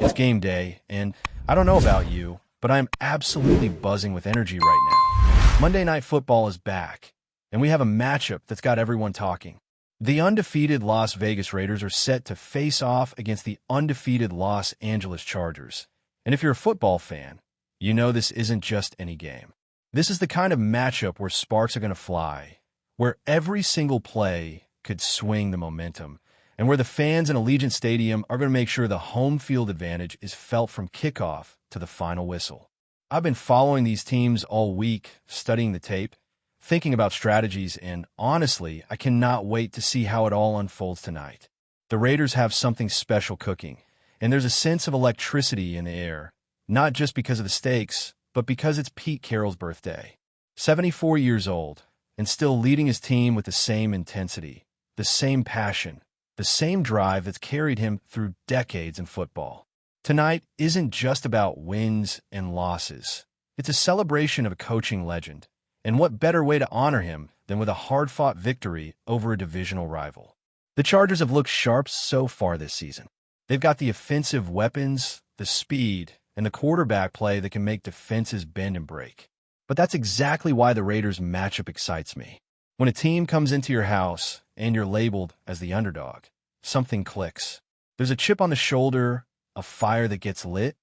It's game day, and I don't know about you, but I'm absolutely buzzing with energy right now. Monday Night Football is back, and we have a matchup that's got everyone talking. The undefeated Las Vegas Raiders are set to face off against the undefeated Los Angeles Chargers. And if you're a football fan, you know this isn't just any game. This is the kind of matchup where sparks are going to fly, where every single play could swing the momentum, and where the fans in Allegiant Stadium are going to make sure the home field advantage is felt from kickoff to the final whistle. I've been following these teams all week, studying the tape, thinking about strategies, and honestly, I cannot wait to see how it all unfolds tonight. The Raiders have something special cooking, and there's a sense of electricity in the air, not just because of the stakes, but because it's Pete Carroll's birthday. 74 years old, and still leading his team with the same intensity, the same passion, the same drive that's carried him through decades in football. Tonight isn't just about wins and losses. It's a celebration of a coaching legend, and what better way to honor him than with a hard-fought victory over a divisional rival. The Chargers have looked sharp so far this season. They've got the offensive weapons, the speed, and the quarterback play that can make defenses bend and break. But that's exactly why the Raiders matchup excites me. When a team comes into your house and you're labeled as the underdog, something clicks. There's a chip on the shoulder, a fire that gets lit,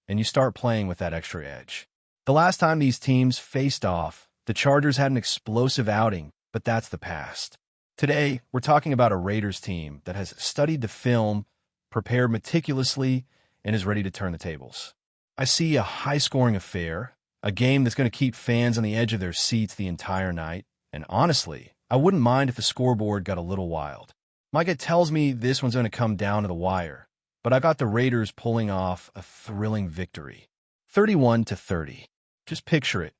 and you start playing with that extra edge. The last time these teams faced off, the Chargers had an explosive outing, but that's the past. Today, we're talking about a Raiders team that has studied the film, prepared meticulously, and is ready to turn the tables. I see a high-scoring affair, a game that's going to keep fans on the edge of their seats the entire night, and honestly, I wouldn't mind if the scoreboard got a little wild. My gut tells me this one's going to come down to the wire, but I got the Raiders pulling off a thrilling victory. 31-30. Just picture it.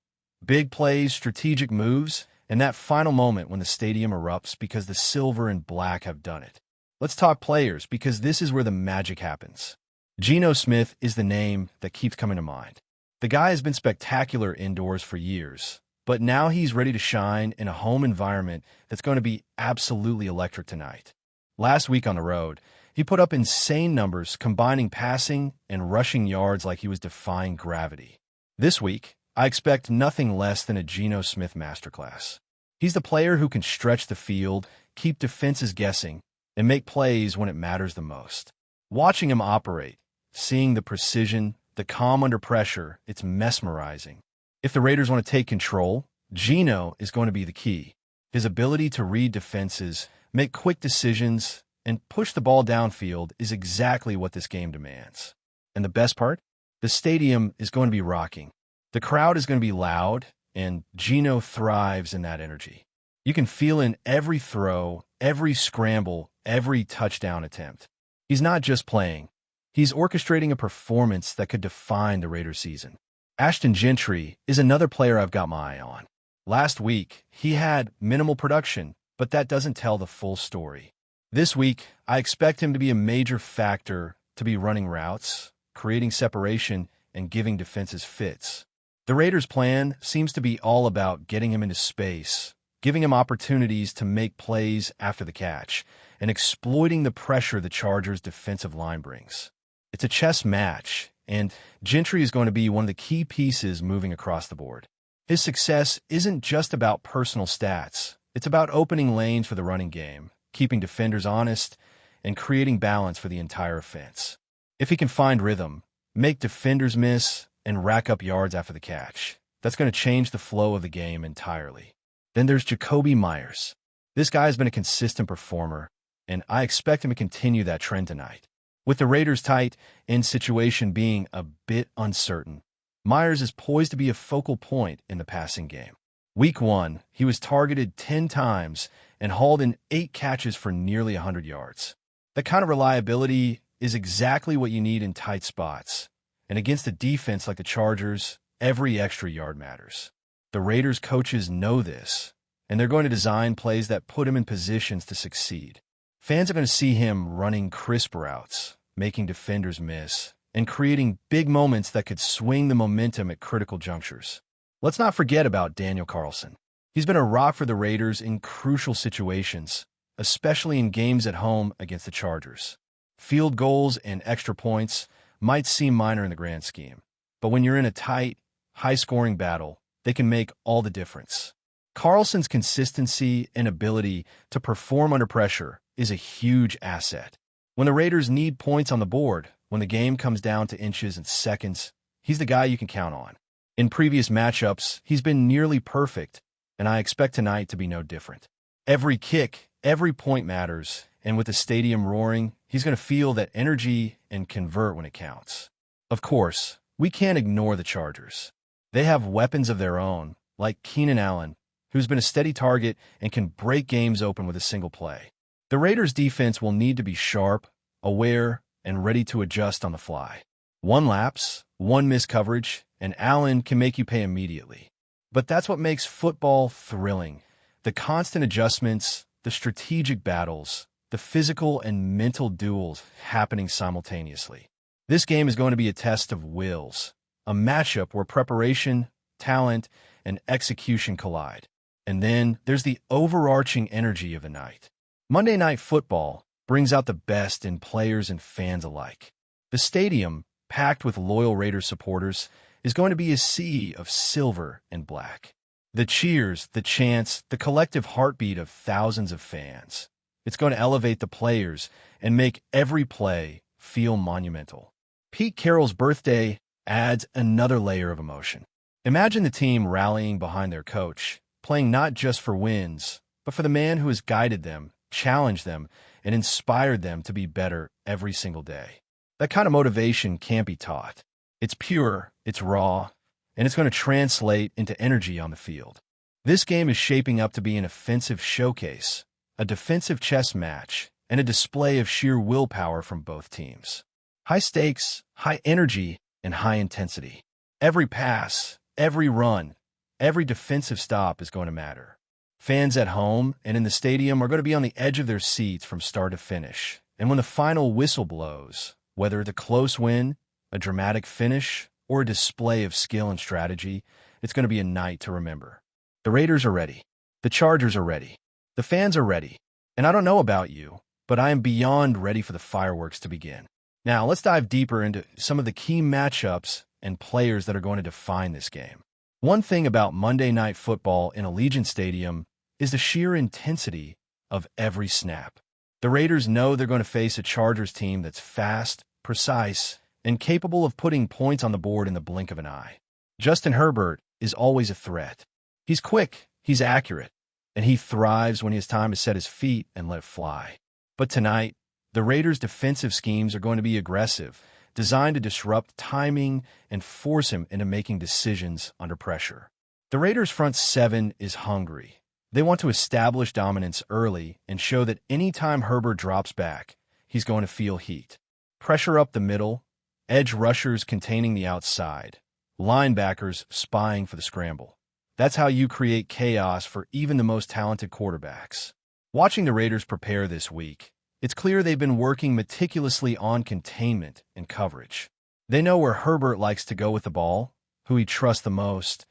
Big plays, strategic moves, and that final moment when the stadium erupts because the silver and black have done it. Let's talk players, because this is where the magic happens. Geno Smith is the name that keeps coming to mind. The guy has been spectacular indoors for years, but now he's ready to shine in a home environment that's going to be absolutely electric tonight. Last week on the road, he put up insane numbers combining passing and rushing yards like he was defying gravity. This week, I expect nothing less than a Geno Smith masterclass. He's the player who can stretch the field, keep defenses guessing, and make plays when it matters the most. Watching him operate, seeing the precision, the calm under pressure, it's mesmerizing. If the Raiders want to take control, Geno is going to be the key. His ability to read defenses, make quick decisions, and push the ball downfield is exactly what this game demands. And the best part? The stadium is going to be rocking. The crowd is going to be loud, and Geno thrives in that energy. You can feel in every throw, every scramble, every touchdown attempt. He's not just playing. He's orchestrating a performance that could define the Raiders season. Ashton Gentry is another player I've got my eye on. Last week, he had minimal production, but that doesn't tell the full story. This week, I expect him to be a major factor, to be running routes, creating separation, and giving defenses fits. The Raiders' plan seems to be all about getting him into space, giving him opportunities to make plays after the catch, and exploiting the pressure the Chargers' defensive line brings. It's a chess match, and Gentry is going to be one of the key pieces moving across the board. His success isn't just about personal stats. It's about opening lanes for the running game, keeping defenders honest, and creating balance for the entire offense. If he can find rhythm, make defenders miss, and rack up yards after the catch, that's going to change the flow of the game entirely. Then there's Jakobi Meyers. This guy has been a consistent performer, and I expect him to continue that trend tonight. With the Raiders' tight end situation being a bit uncertain, Meyers is poised to be a focal point in the passing game. Week 1, he was targeted 10 times and hauled in 8 catches for nearly 100 yards. That kind of reliability is exactly what you need in tight spots. And against a defense like the Chargers, every extra yard matters. The Raiders coaches know this, and they're going to design plays that put him in positions to succeed. Fans are going to see him running crisp routes, making defenders miss, and creating big moments that could swing the momentum at critical junctures. Let's not forget about Daniel Carlson. He's been a rock for the Raiders in crucial situations, especially in games at home against the Chargers. Field goals and extra points, might seem minor in the grand scheme, but when you're in a tight, high-scoring battle, they can make all the difference. Carlson's consistency and ability to perform under pressure is a huge asset. When the Raiders need points on the board, when the game comes down to inches and seconds, he's the guy you can count on. In previous matchups, he's been nearly perfect, and I expect tonight to be no different. Every kick, every point matters, and with the stadium roaring, he's going to feel that energy and convert when it counts. Of course, we can't ignore the Chargers. They have weapons of their own, like Keenan Allen, who's been a steady target and can break games open with a single play. The Raiders' defense will need to be sharp, aware, and ready to adjust on the fly. One lapse, one missed coverage, and Allen can make you pay immediately. But that's what makes football thrilling. The constant adjustments, the strategic battles, the physical and mental duels happening simultaneously. This game is going to be a test of wills, a matchup where preparation, talent, and execution collide. And then there's the overarching energy of the night. Monday Night Football brings out the best in players and fans alike. The stadium, packed with loyal Raiders supporters, is going to be a sea of silver and black. The cheers, the chants, the collective heartbeat of thousands of fans. It's going to elevate the players and make every play feel monumental. Pete Carroll's birthday adds another layer of emotion. Imagine the team rallying behind their coach, playing not just for wins, but for the man who has guided them, challenged them, and inspired them to be better every single day. That kind of motivation can't be taught. It's pure, it's raw, and it's going to translate into energy on the field. This game is shaping up to be an offensive showcase, a defensive chess match, and a display of sheer willpower from both teams. High stakes, high energy, and high intensity. Every pass, every run, every defensive stop is going to matter. Fans at home and in the stadium are going to be on the edge of their seats from start to finish. And when the final whistle blows, whether it's a close win, a dramatic finish, or a display of skill and strategy, it's going to be a night to remember. The Raiders are ready. The Chargers are ready. The fans are ready. And I don't know about you, but I am beyond ready for the fireworks to begin. Now, let's dive deeper into some of the key matchups and players that are going to define this game. One thing about Monday Night Football in Allegiant Stadium is the sheer intensity of every snap. The Raiders know they're going to face a Chargers team that's fast, precise, and capable of putting points on the board in the blink of an eye. Justin Herbert is always a threat. He's quick, he's accurate, and he thrives when he has time to set his feet and let fly. But tonight, the Raiders' defensive schemes are going to be aggressive, designed to disrupt timing and force him into making decisions under pressure. The Raiders' front seven is hungry. They want to establish dominance early and show that any time Herbert drops back, he's going to feel heat. Pressure up the middle, edge rushers containing the outside, linebackers spying for the scramble. That's how you create chaos for even the most talented quarterbacks. Watching the Raiders prepare this week, it's clear they've been working meticulously on containment and coverage. They know where Herbert likes to go with the ball, who he trusts the most,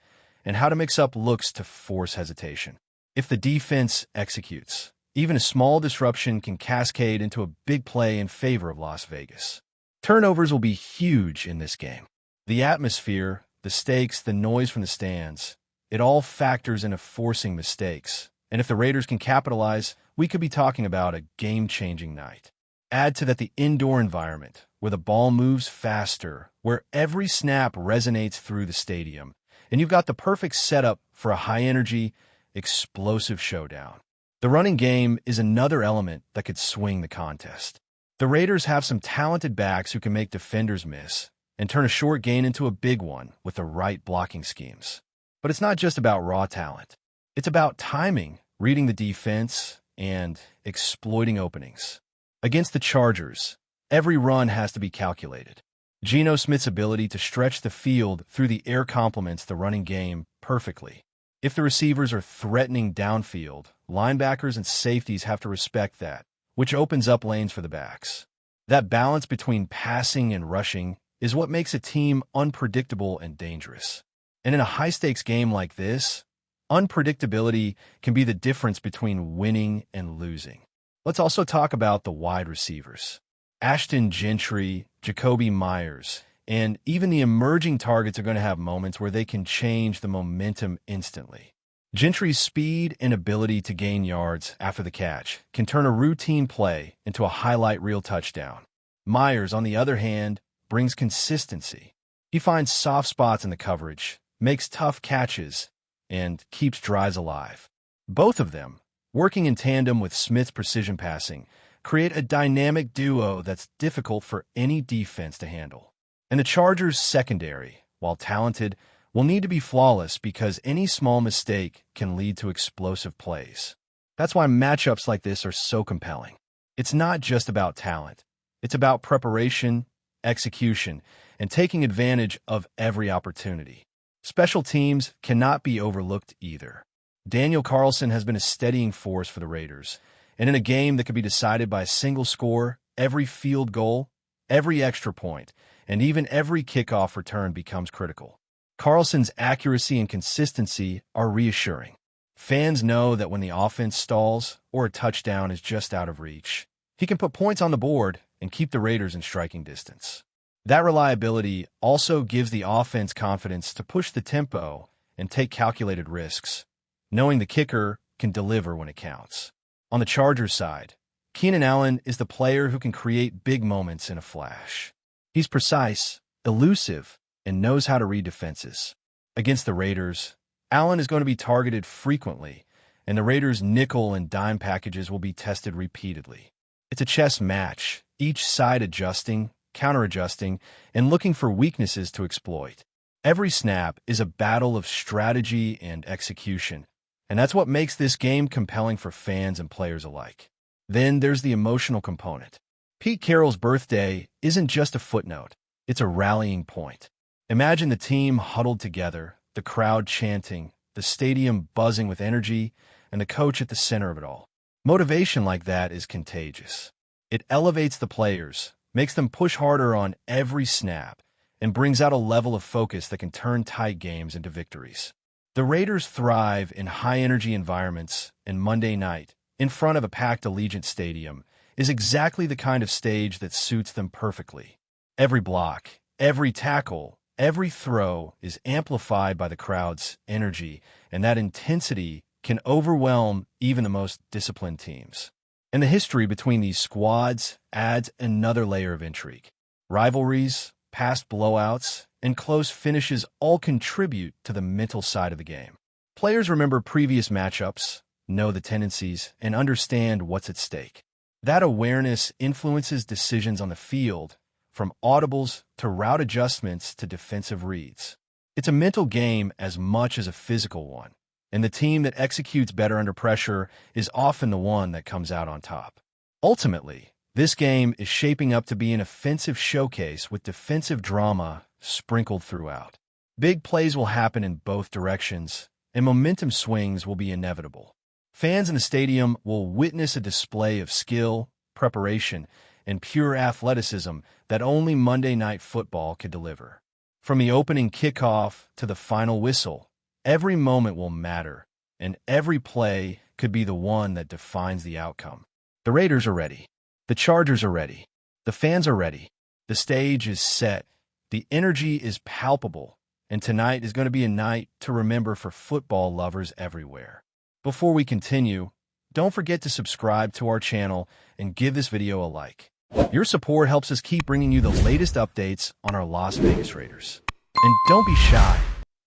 and how to mix up looks to force hesitation. If the defense executes, even a small disruption can cascade into a big play in favor of Las Vegas. Turnovers will be huge in this game. The atmosphere, the stakes, the noise from the stands, it all factors into forcing mistakes. And if the Raiders can capitalize, we could be talking about a game-changing night. Add to that the indoor environment, where the ball moves faster, where every snap resonates through the stadium, and you've got the perfect setup for a high-energy, explosive showdown. The running game is another element that could swing the contest. The Raiders have some talented backs who can make defenders miss and turn a short gain into a big one with the right blocking schemes. But it's not just about raw talent. It's about timing, reading the defense, and exploiting openings. Against the Chargers, every run has to be calculated. Geno Smith's ability to stretch the field through the air complements the running game perfectly. If the receivers are threatening downfield, linebackers and safeties have to respect that, which opens up lanes for the backs. That balance between passing and rushing is what makes a team unpredictable and dangerous. And in a high-stakes game like this, unpredictability can be the difference between winning and losing. Let's also talk about the wide receivers. Ashton Gentry, Jacoby Myers, and even the emerging targets are going to have moments where they can change the momentum instantly. Gentry's speed and ability to gain yards after the catch can turn a routine play into a highlight reel touchdown. Myers, on the other hand, brings consistency. He finds soft spots in the coverage, makes tough catches, and keeps drives alive. Both of them, working in tandem with Smith's precision passing, create a dynamic duo that's difficult for any defense to handle. And the Chargers' secondary, while talented, will need to be flawless because any small mistake can lead to explosive plays. That's why matchups like this are so compelling. It's not just about talent. It's about preparation, execution, and taking advantage of every opportunity. Special teams cannot be overlooked either. Daniel Carlson has been a steadying force for the Raiders, and in a game that could be decided by a single score, every field goal, every extra point, and even every kickoff return becomes critical. Carlson's accuracy and consistency are reassuring. Fans know that when the offense stalls or a touchdown is just out of reach, he can put points on the board and keep the Raiders in striking distance. That reliability also gives the offense confidence to push the tempo and take calculated risks, knowing the kicker can deliver when it counts. On the Chargers side, Keenan Allen is the player who can create big moments in a flash. He's precise, elusive, and knows how to read defenses. Against the Raiders, Allen is going to be targeted frequently, and the Raiders' nickel and dime packages will be tested repeatedly. It's a chess match, each side adjusting, counter-adjusting, and looking for weaknesses to exploit. Every snap is a battle of strategy and execution, and that's what makes this game compelling for fans and players alike. Then there's the emotional component. Pete Carroll's birthday isn't just a footnote, it's a rallying point. Imagine the team huddled together, the crowd chanting, the stadium buzzing with energy, and the coach at the center of it all. Motivation like that is contagious. It elevates the players, makes them push harder on every snap, and brings out a level of focus that can turn tight games into victories. The Raiders thrive in high-energy environments, and Monday night, in front of a packed Allegiant Stadium, is exactly the kind of stage that suits them perfectly. Every block, every tackle, every throw is amplified by the crowd's energy, and that intensity can overwhelm even the most disciplined teams. And the history between these squads adds another layer of intrigue. Rivalries, past blowouts, and close finishes all contribute to the mental side of the game. Players remember previous matchups, know the tendencies, and understand what's at stake. That awareness influences decisions on the field, from audibles to route adjustments to defensive reads. It's a mental game as much as a physical one, and the team that executes better under pressure is often the one that comes out on top. Ultimately, this game is shaping up to be an offensive showcase with defensive drama sprinkled throughout. Big plays will happen in both directions, and momentum swings will be inevitable. Fans in the stadium will witness a display of skill, preparation, and pure athleticism that only Monday Night Football could deliver. From the opening kickoff to the final whistle, every moment will matter, and every play could be the one that defines the outcome. The Raiders are ready. The Chargers are ready. The fans are ready. The stage is set. The energy is palpable, and tonight is going to be a night to remember for football lovers everywhere. Before we continue, don't forget to subscribe to our channel and give this video a like. Your support helps us keep bringing you the latest updates on our Las Vegas Raiders. And don't be shy.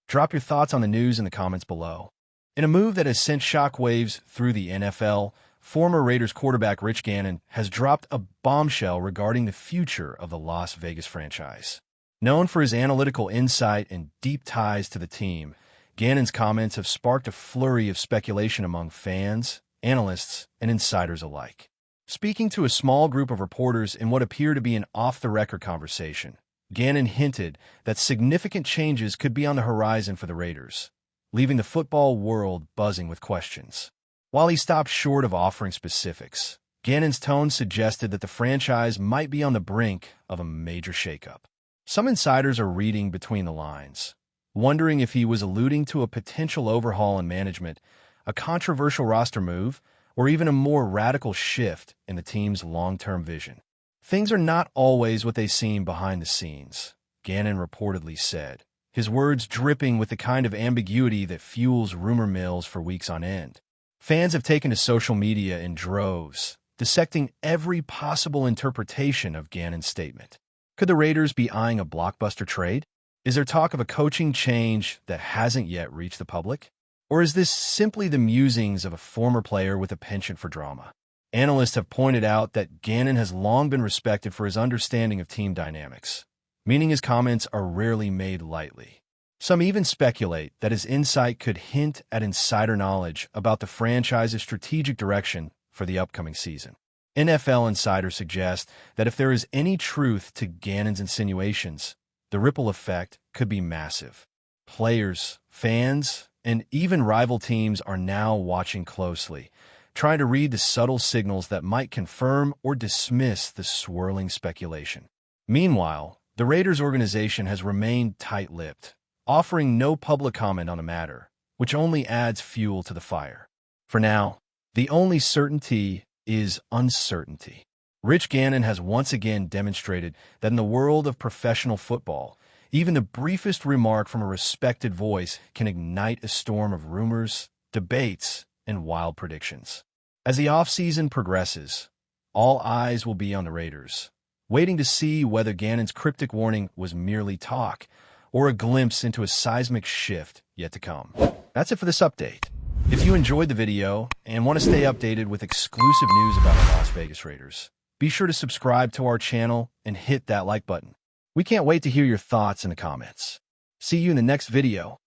Drop your thoughts on the news in the comments below. In a move that has sent shockwaves through the NFL, former Raiders quarterback Rich Gannon has dropped a bombshell regarding the future of the Las Vegas franchise. Known for his analytical insight and deep ties to the team, Gannon's comments have sparked a flurry of speculation among fans, analysts, and insiders alike. Speaking to a small group of reporters in what appeared to be an off-the-record conversation, Gannon hinted that significant changes could be on the horizon for the Raiders, leaving the football world buzzing with questions. While he stopped short of offering specifics, Gannon's tone suggested that the franchise might be on the brink of a major shakeup. Some insiders are reading between the lines, wondering if he was alluding to a potential overhaul in management, a controversial roster move, or even a more radical shift in the team's long-term vision. Things are not always what they seem behind the scenes, Gannon reportedly said, his words dripping with the kind of ambiguity that fuels rumor mills for weeks on end. Fans have taken to social media in droves, dissecting every possible interpretation of Gannon's statement. Could the Raiders be eyeing a blockbuster trade? Is there talk of a coaching change that hasn't yet reached the public? Or is this simply the musings of a former player with a penchant for drama? Analysts have pointed out that Gannon has long been respected for his understanding of team dynamics, meaning his comments are rarely made lightly. Some even speculate that his insight could hint at insider knowledge about the franchise's strategic direction for the upcoming season. NFL insiders suggest that if there is any truth to Gannon's insinuations, the ripple effect could be massive. Players, fans, and even rival teams are now watching closely, trying to read the subtle signals that might confirm or dismiss the swirling speculation. Meanwhile, the Raiders organization has remained tight-lipped, offering no public comment on the matter, which only adds fuel to the fire. For now, the only certainty is uncertainty. Rich Gannon has once again demonstrated that in the world of professional football, even the briefest remark from a respected voice can ignite a storm of rumors, debates, and wild predictions. As the offseason progresses, all eyes will be on the Raiders, waiting to see whether Gannon's cryptic warning was merely talk or a glimpse into a seismic shift yet to come. That's it for this update. If you enjoyed the video and want to stay updated with exclusive news about our Las Vegas Raiders, be sure to subscribe to our channel and hit that like button. We can't wait to hear your thoughts in the comments. See you in the next video.